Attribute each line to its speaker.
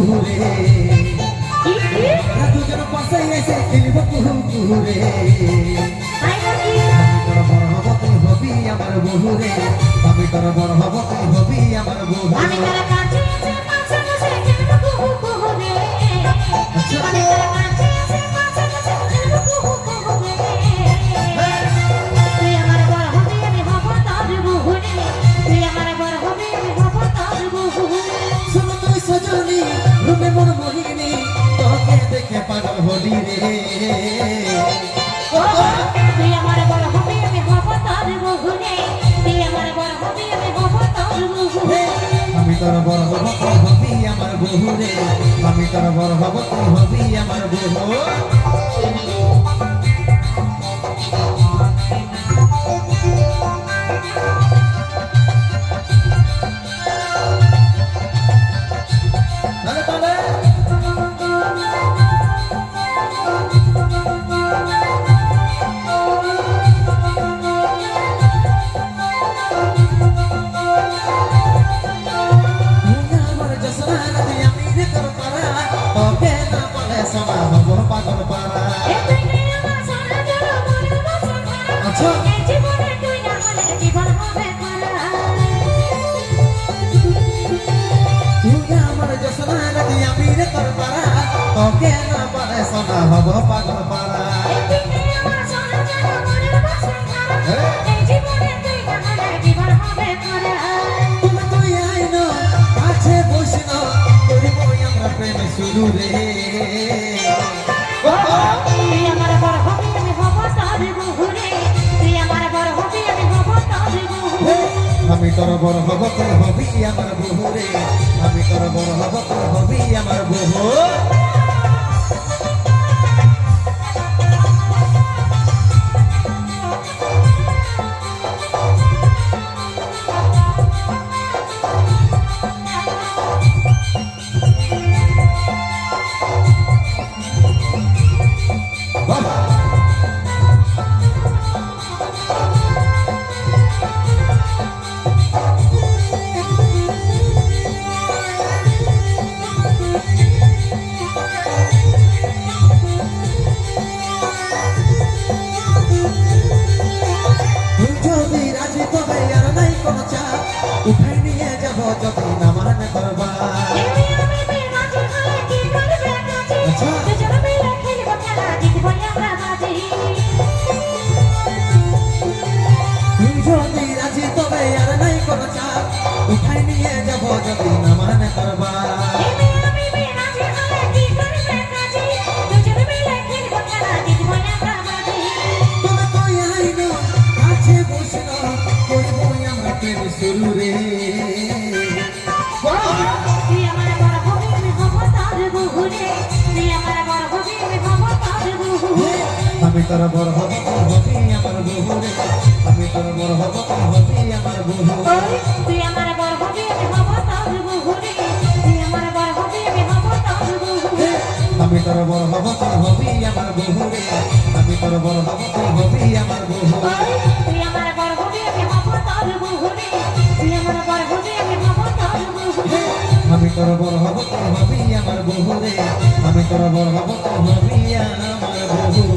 Speaker 1: বহুরে দুজন পাশে এসে খেলব কুহু কুহুরে আমি তোর বড় হব তুই হবি আমার বহুরে আমি তোর বড় হব তুই হবি আমার বহু
Speaker 2: আমি তোর কাছে এসে পাশে বসে খেলব কুহু কুহুরে আমি তোর কাছে এসে পাশে বসে খেলব কুহু কুহুরে তুই আমার বড় হবি আমি হব তোর বহুরে তুই আমার বড় হবি আমি হব তোর বহুরে
Speaker 1: শুন তুই সজনী রূপে মন মোহিনী তোকে দেখে পাগল হলি রে
Speaker 2: তুই আমার বড় হবি আমি হব তোর বহুরে তুই আমার বড় হবি আমি হব তোর বহুরে
Speaker 1: আমি তোর বড় হব তুই হবি আমার বহুরে আমি তোর বড় হব তুই হবি আমার বহু পাগল পারা আচ্ছা তুই আমার জসনা নদী আমি রে তোর পারা তোকে না পারে সোনা হব পাগল পারা তুমি তুই আইন কাছে বসিন করিব আমরা প্রেম শুরু রে
Speaker 2: তুই আমার বড় হবি আমি হব তোর বহুরে তুই আমার বড় হবি আমি হব তোর বহুরে
Speaker 1: আমি তোর বড় হব তুই হবি আমার বহু রে আমি তোর বড় হব তুই হবি আমার বহু উঠাই নিয়ে যাব যদি না মানে করবা তুই যদি রাজি তবে আর নাই কোনো চাপ উঠাই নিয়ে যাব যদি না মানে করবা তবে তুই আইন কাছে বসিন করিব আমরা প্রেম শুরু রে
Speaker 2: তুই আমার বড় হবি আমি হব তোর বহুরে তুই আমার বড় হবি আমি হব তোর বহুরে
Speaker 1: আমি তোর বড় হব তুই হবি আমার বহু রে আমি তোর বড় হব তুই হবি আমার বহু
Speaker 2: তুই আমার বড় হবি আমি হব তোর বহুরে তুই আমার বড় হবি আমি হব তোর বহুরে
Speaker 1: আমি তোর বড় হব তুই হবি আমার বহু রে আমি তোর বড় হব তুই হবি আমার বহু
Speaker 2: তুই আমার বড় হবি আমি হব তোর বহুরে তুই আমার বড় হবি আমি হব তোর বহুরে
Speaker 1: আমি তোর বড় হব তুই হবি আমার বহু রে আমি তোর বড় হব তুই হবি আমার বহু